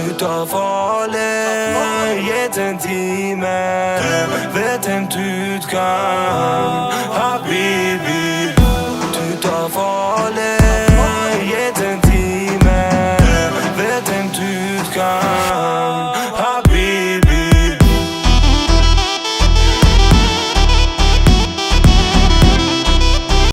ut av farlighet en time. Vet en du kan